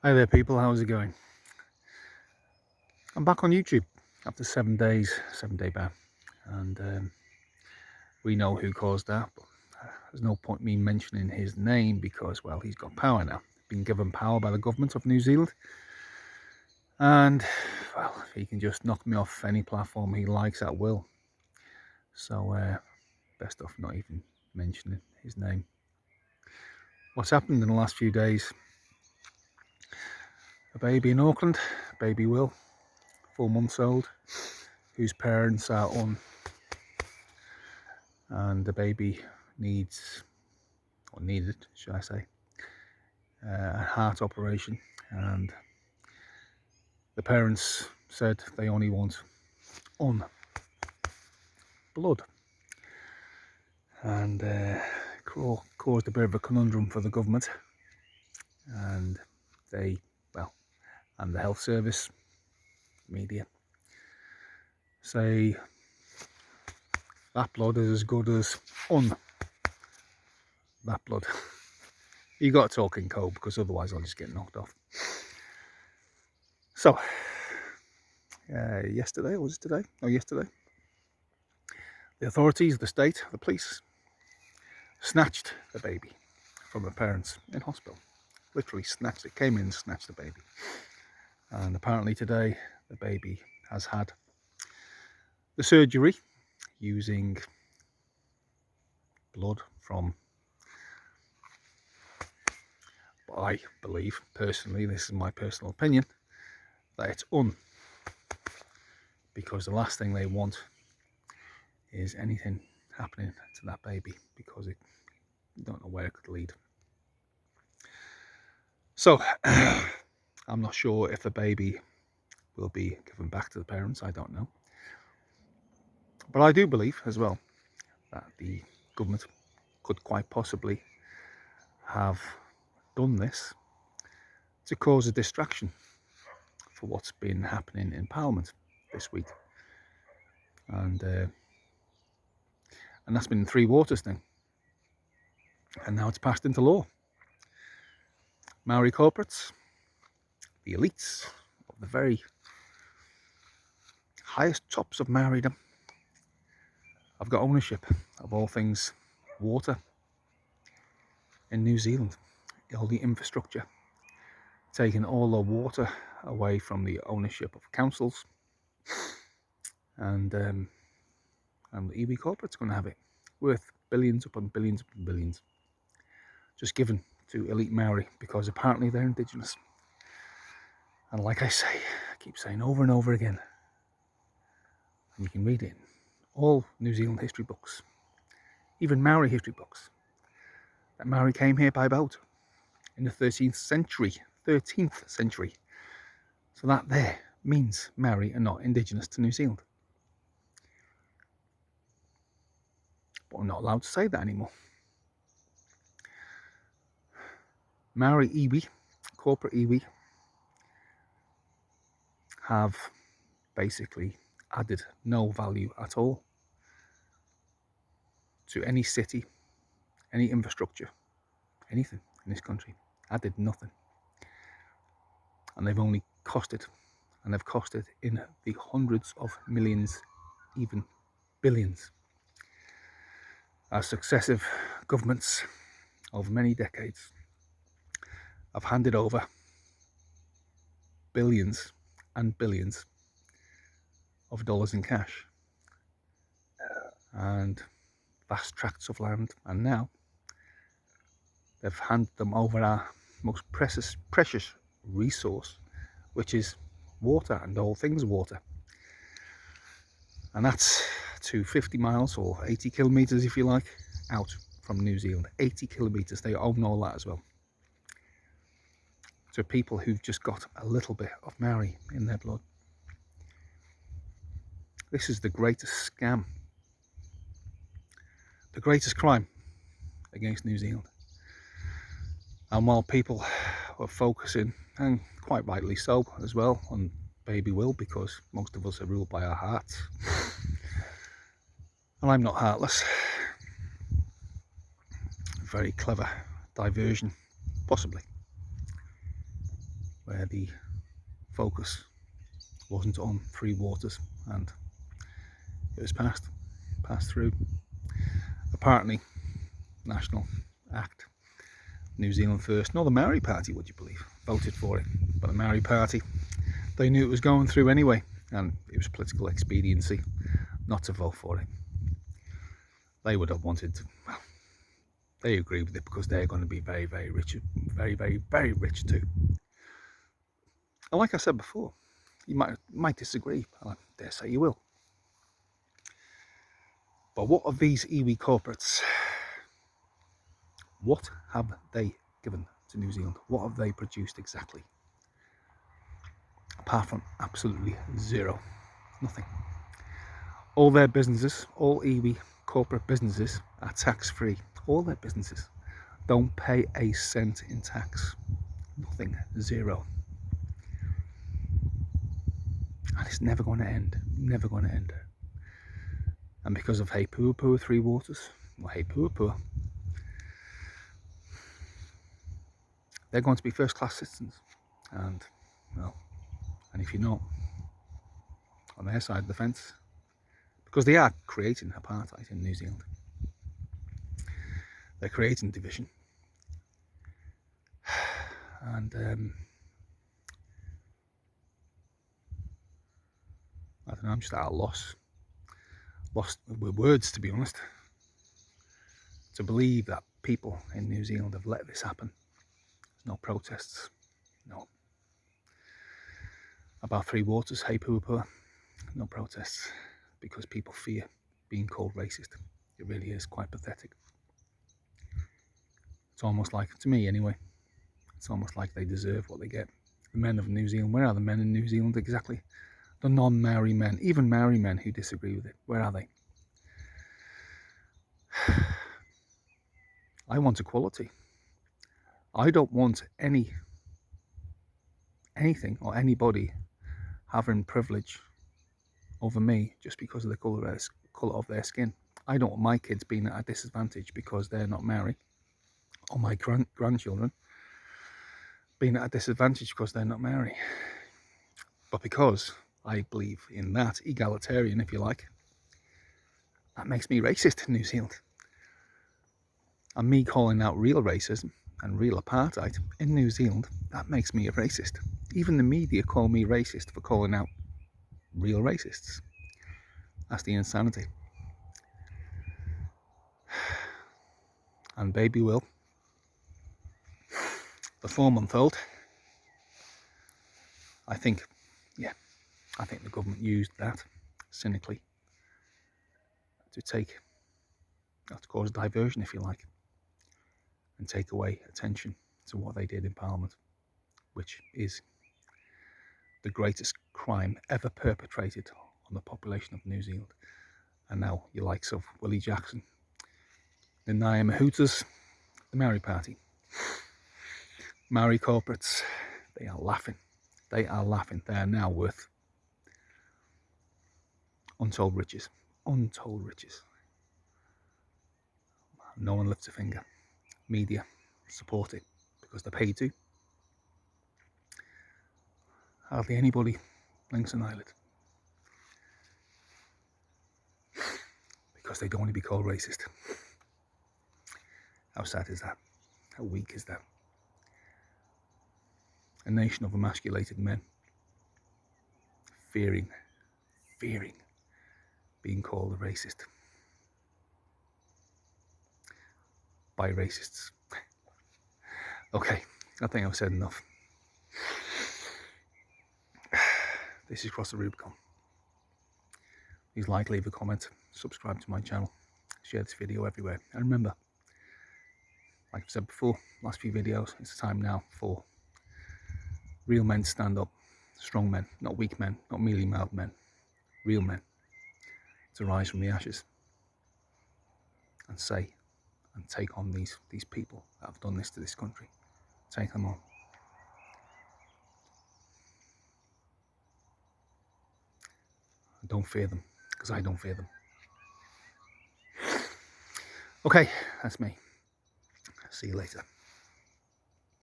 Hi there people, how's it going? I'm back on YouTube after 7 days, 7-day ban, and we know who caused that, but there's no point me mentioning his name because, well, he's got power now. Been given power by the government of New Zealand, and well, he can just knock me off any platform he likes at will. So best off not even mentioning his name. What's happened in the last few days? A baby in Auckland, baby Will, 4 months old, whose parents are and the baby needed, should I say, a heart operation, and the parents said they only want blood, and caused a bit of a conundrum for the government, and they, well, and the health service, media, say that blood is as good as that blood. You got to talk in code because otherwise I'll just get knocked off. So yesterday, or was it today? No, yesterday, the authorities, the state, the police snatched the baby from the parents in hospital. Literally snatched it, came in and snatched the baby. And apparently today the baby has had the surgery using blood from, I believe, personally, this is my personal opinion, that it's because the last thing they want is anything happening to that baby, because you don't know where it could lead. So I'm not sure if the baby will be given back to the parents, I don't know. But I do believe as well that the government could quite possibly have done this to cause a distraction for what's been happening in Parliament this week. And that's been in Three Waters thing. And now it's passed into law. Maori corporates, the elites of the very highest tops of Maoridom, have got ownership of all things water in New Zealand, all the infrastructure, taking all the water away from the ownership of councils, and the iwi corporate's going to have it, worth billions upon billions upon billions, just given to elite Maori because apparently they're indigenous. And like I say, I keep saying over and over again, and you can read it in all New Zealand history books, even Maori history books, that Maori came here by boat in the 13th century. So that there means Maori are not indigenous to New Zealand. But I'm not allowed to say that anymore. Maori iwi, corporate iwi, have basically added no value at all to any city, any infrastructure, anything in this country. Added nothing. And they've only costed, and they've costed in the hundreds of millions, even billions, as successive governments over many decades have handed over billions and billions of dollars in cash and vast tracts of land, and now they've handed them over our most precious resource, which is water and all things water. And that's to 50 miles or 80 kilometers, if you like, out from New Zealand. 80 kilometers, they own all that as well. To people who've just got a little bit of Maori in their blood. This is the greatest scam, the greatest crime against New Zealand. And while people are focusing, and quite rightly so as well, on baby Will, because most of us are ruled by our hearts, and I'm not heartless, very clever diversion, possibly. where the focus wasn't on free waters, and it was passed through. Apparently, National Act, New Zealand First, no, the Maori Party, would you believe, voted for it. But the Maori Party, they knew it was going through anyway, and it was political expediency not to vote for it. They would have wanted to, well, they agree with it because they're going to be very, very rich, very, very, very rich too. And like I said before, you might disagree, and I dare say you will. But what of these iwi corporates? What have they given to New Zealand? What have they produced exactly? Apart from absolutely zero. Nothing. All their businesses, all iwi corporate businesses, are tax-free. All their businesses don't pay a cent in tax. Nothing. Zero. And it's never going to end. Never going to end. And because of He Puapua, Three Waters, or He Puapua, they're going to be first-class citizens. And, well, and if you're not on their side of the fence, because they are creating apartheid in New Zealand, they're creating division, and I don't know, I'm just at a lost with words, to be honest, to believe that people in New Zealand have let this happen. There's no protests, no. About Three Waters, He Puapua, no protests, because people fear being called racist. It really is quite pathetic. It's almost like, to me anyway, it's almost like they deserve what they get. The men of New Zealand, where are the men in New Zealand exactly? The non-Maori men, even Maori men who disagree with it, where are they? I want equality. I don't want anything or anybody having privilege over me just because of the colour of their skin. I don't want my kids being at a disadvantage because they're not Maori, or my grandchildren being at a disadvantage because they're not Maori. But because I believe in that, egalitarian if you like, that makes me racist in New Zealand. And me calling out real racism and real apartheid in New Zealand, that makes me a racist. Even the media call me racist for calling out real racists. That's the insanity. And baby Will, the 4-month-old, I think the government used that cynically to cause diversion, if you like, and take away attention to what they did in Parliament, which is the greatest crime ever perpetrated on the population of New Zealand. And now your likes of Willie Jackson, the Naya Mahutas, the Maori Party, Maori corporates, they are laughing. They are laughing. They are now worth untold riches. Untold riches. No one lifts a finger. Media support it because they're paid to. Hardly anybody blinks an eyelid because they don't want to be called racist. How sad is that? How weak is that? A nation of emasculated men fearing being called a racist by racists. Okay, I think I've said enough. This is Cross the Rubicon. Please like, leave a comment, subscribe to my channel, share this video everywhere. And remember, like I've said before, last few videos, it's time now for real men to stand up. Strong men, not weak men, not mealy-mouthed men. Real men to rise from the ashes and say and take on these people that have done this to this country. Take them on. Don't fear them, because I don't fear them. Okay, that's me. See you later.